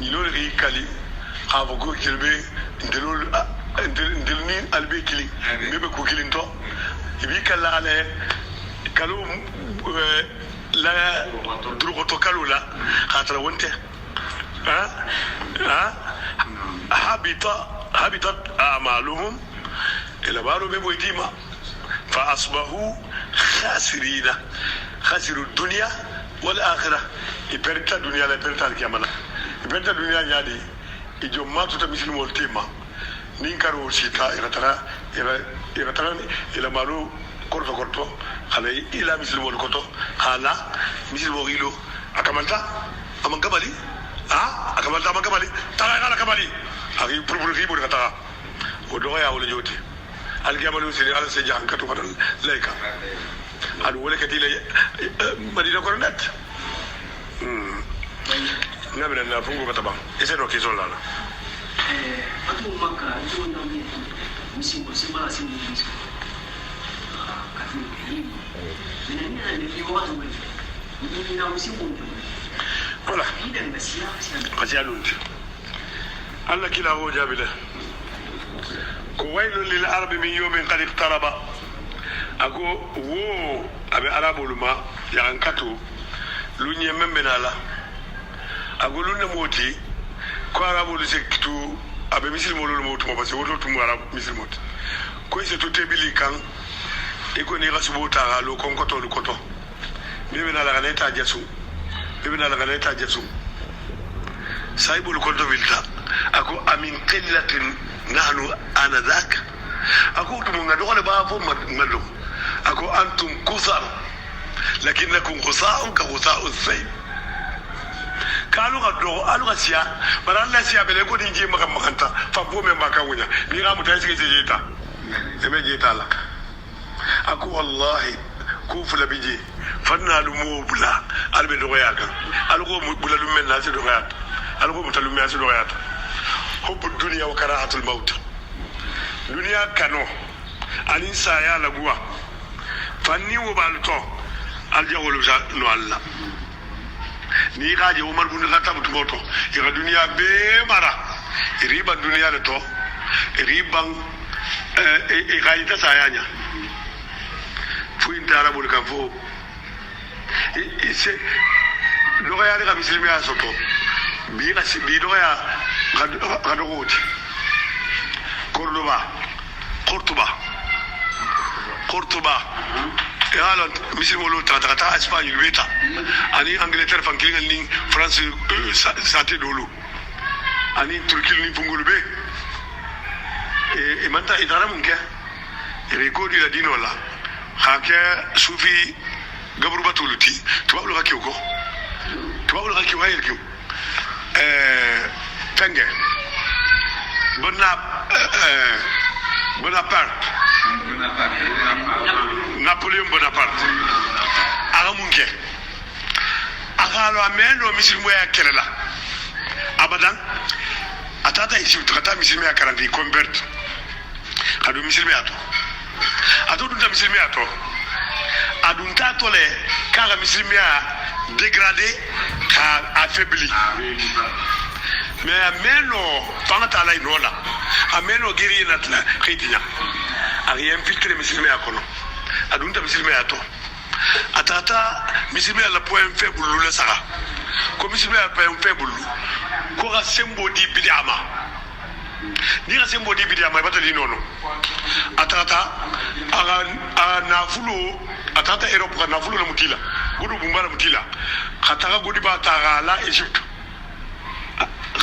yilol ri kali hawo go kilbe ndelol ndelni albe kili bebe ko kilinto ibi kala ale kalu la drugoto kalula khatra wonte habitat أعمالهم إلى بارو بيبويتيما فأصبحوا خاسرين خسروا الدنيا والآخرة يبرتا الدنيا لا يبرتا الكيامنا يبرتا الدنيا يعني إجماع تتمثل مولتيما نينكارو سيتا إلى ترى إلى مالو كورتو خلي إلى مثل مول كورتو خلا مثل موريلو أكملتا أمان كمالي أكملتا أمان كمالي ترى أنا كمالي أخي بربري بري كتاع ودوغا ولا جوتي الجمال وسيري على سجان كتو فدل لايكا هذا ولا كتير مدينة كورنت نعمل لنا فنجو كتبا إيش نوكي زولا لا أتو مكة أتو نامي مسيم مسيم سيم مسيم كتير كريم من هنا اللي في وقت من هنا مسيم ولا إذا بس قتالونت الله كلا هو جابله ويل للعرب من يوم قد اقترب أكو وو أبي عرب لما يعنكتو لوني ممنالا أقول لنا موتي كو عرب لسكتو أبي مثل مولو الموت ما بس وتو تمو عرب مثل موت كويس تتبلي كان يكون يغسبو تاغالو كون كتو لكتو ممنالا غنيتا جسو ممنالا غنيتا جسو سايبو لكتو بلتا أكو أمين قلة نحن آنذاك أكو تمونا دخل بابو مدو أكو أنتم كثر لكنكم غثاء كغثاء السيل قالوا قالوا غسيا برا سيا بلكو نجي مكانتا فبو من مكانونا ميرا متايسكي جيتا سمي جيتا لك أكو والله كوفلا بيجي فنا لموبلا ألبي دوغياكا ألغو بولا لمن ناس دوغيات ألغو متلمي ناس دوغيات حب الدنيا وكراهة الموت دنيا كانوا أني سايا لغوا فني وبالتو الجول نو الله ni gaje Umar bin Khattab tumoto ira dunia be mara iriba dunia leto iriban gaje ta sayanya fu intara bul kan fo ise doga ya ga muslimi ya soto bi ga bi doga ya ga dogoti Cordoba يلا مثل مولو تاتا اسبانيا البيتا اني انجلترا فانكين ني فرنسا ساتي دولو اني تركي ني فونغول بي e manta idara mun ke rekodi la dino la hake sufi gabru batuluti tubabu la kiyo ko tubabu la kiyo hayel kiyo tenge Bonaparte Napoléon Bonaparte agamunke agalo amendo misilmo ya kelela abadan atata isi tukata misilmo ya karanti convert kadu misilmo ya to ato dun ta muslimiya to adun ta to le ka muslimiya dégradé ka affaibli mais ameno pangata la inola ameno giri na tla khitinya ari infiltrer muslimiya kono adun ta muslimiya to atata muslimiya la point faible le sara ko muslimiya point faible ko ga sembo di bidama ni ga sembo di bidama batali nono atata aga nafulo atata Europe ka nafulo la mutila gudu bumbala mutila khataka gudi ba ta la Egypte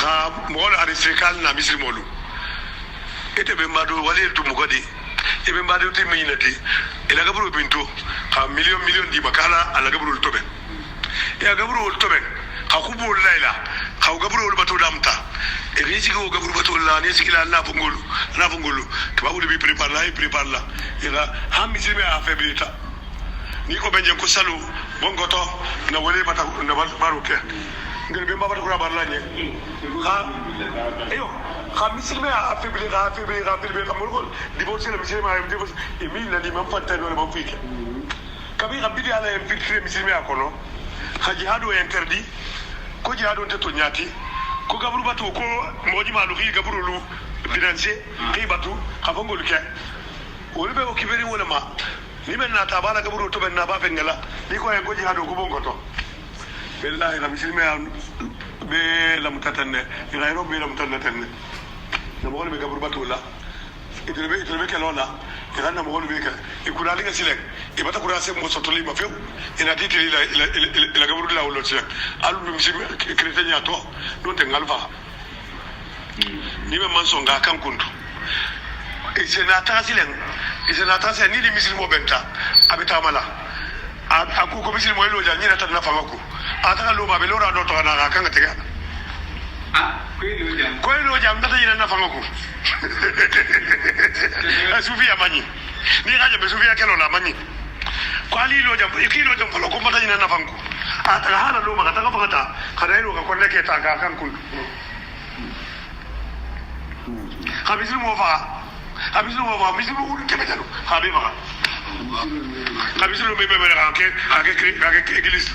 ga mol aristrikal na muslimolu ete be mbado wale tu mugodi ebe mbado te minati ila gabru binto ha million di bakala ala gabru tobe ya gabru tobe ha kubu laila ha gabru bato damta e risi go gabru bato la ne sikila na fungulu tubabu bi prepare la ila ha muslimi a feblita ni ko benje ko salu bongoto na wale bata na baruke ngir be mbaba ko barla ne ha ayo ha muslimi a feblita kamul divorce le muslimi a divorce e mi la di man fatta no le fike kabi rabbi ala infiltrer muslimi a kono ha jihadu interdit ko jihadu to nyati ko gabru batu ko moji malu ki gabru lu financier ki batu ha fongol ke woni be o kiberi wala ma ni men na tabala gabru to ben na ba fengala ni ko en ko jihadu ko bongoto billahi la muslimi be la mutatanne ila yoro be la mutatanne na mo be gabru batu la itebe ke lola ila na mo be ka ikura linga silek e bata kura se mo sotoli ma few ina titili la gabru la wolo silek alu bi muslimi chrétien to don te ngalfa ni me man songa kan kuntu e senata silen ni di muslimo benta abita mala aku ko muslimo lo ja ni na tan na famako ata lo ba be lo ra do to na kan tega ko lo ja mbata ni na famako asufi amanyi ni gaje be sufi akelo la manyi kwali lo ja ikilo ja ko mbata ni na famako ata hala lo ma ka fata kada ilo ka konne ke ta ga kan kun habisul mo ul kebe talo habiba habisul me ke église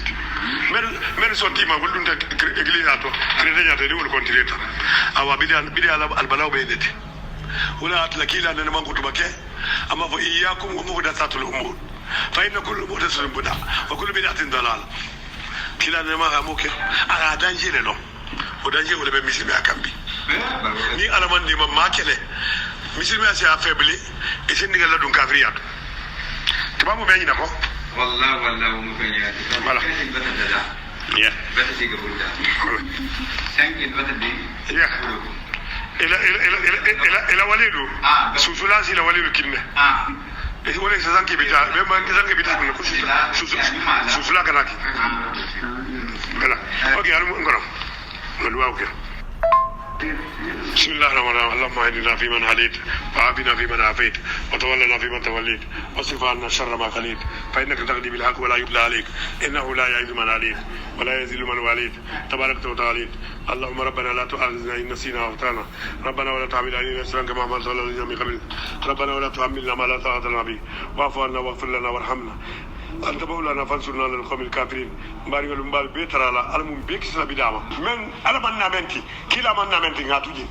mer sorti ma guldun ta église ato crédit ato wol kontineta awa bidia al balaw be dete wala atlakila na man kutuba ke amma fa iyyakum wa muhdathatul umur fa inna kullu muhdathatin bid'a wa kullu bid'atin dalal kila na ma amoke ala danger no o danger wala be muslimi akambi ni alaman di ma kele muslimi asi affaibli e sen digal la dun kafiriyat tubabu be nyina ko wallahi mu fanya wala ya bata diga bunda sanki bata di ya ila walidu susula si la walidu kinne e wala sa sanki bita be man sanki bita ko susula kanaki wala okay alu ngoro ngoro okay بسم الله الرحمن الرحيم اللهم اهدنا فيمن هديت وعافنا فيمن عافيت وتولنا فيمن توليت واصرف عنا شر ما قليت فانك تقضي بالحق ولا يقضى عليك انه لا يعز من عليك ولا يذل من واليت تبارك وتعالى اللهم ربنا لا تؤاخذنا ان نسينا او اخطانا ربنا ولا تحمل علينا اسرا كما حملته على الذين من قبلنا ربنا ولا تحملنا ما لا طاقه لنا به واعف عنا واغفر لنا وارحمنا أنت مولانا فانصرنا على القوم الكافرين مبارك المبال بيترا لا المم بيكسلا بداما من على من نامنتي كلا من نامنتي غاتوجي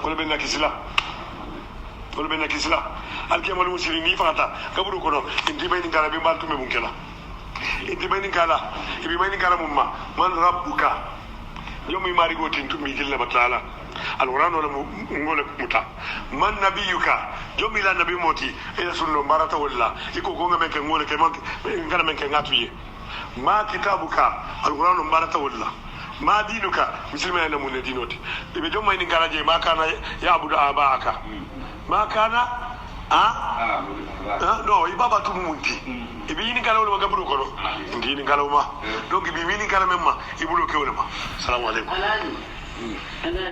كل بيننا كسلا الكيما المسلمين فاتا كبروا كنو انتي بين قال بمبال تومي بونكلا انتي بين قال يبي بين قال مما من ربك يوم يمارغو تنتمي جل بتعالى القرآن ولا مولك متا من نبيك يوم إلى نبي موتي إلى سنة مرة ولا يكون كونغ من كن مولك من كان من كن عطيه ما كتابك القرآن مرة ولا ما دينك مسلمين من دينوتي إذا يوم ما ينقال ما كان يعبد آباءك ما كان no ibaba tumunti ibi ni kala wala gabru ko ndi ni kala ma donc ibi ni kala memma ibulo ke wala ma assalamu alaikum